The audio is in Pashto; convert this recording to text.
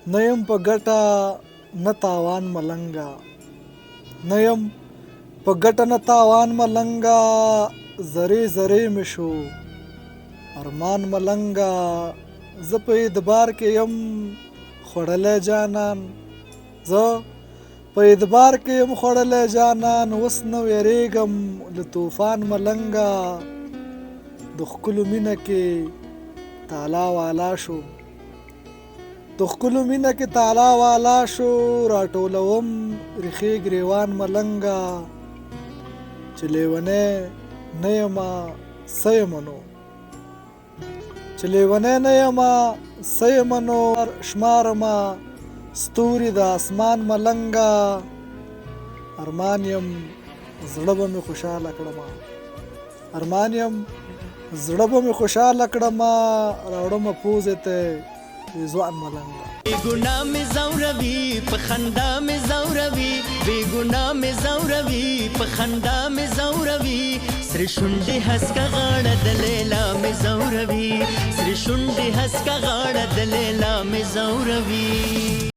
نه یم په ګټه نه تاوان ملنګه، نه یم په ګټه نه تاوان ملنګه، زرې زرې مې شو ارمان ملنګه. زه په اعتبار کې یم خوړلی جانان، زه په اعتبار کې یم خوړلی جانان. اوس نه ویریږم له طوفان ملنګه، د ښکلو مینه کې تالا والا شو، د ښکلو مینه کې تالا والا شو. راټولوم ریښې ګریوان ملنګه، چې لیونی نه یمه څه یمه نو، چې لیونی نه یمه څه یمه نو. شمارمه ستوري د اسمان ملنګه، ارمان یم زړه به مې خوشحاله کړمه، ارمان یم زړه به مې خوشحاله کړمه. راوړمه پوزې ته ځوان ملنګه. بی گناه می زوروی په خندا می زوروی، بی گناه می زوروی په خندا می زوروی. سر شونډې هسکه غاړه د لیلا می زوروی، سر شونډې هسکه غاړه د لیلا می زوروی.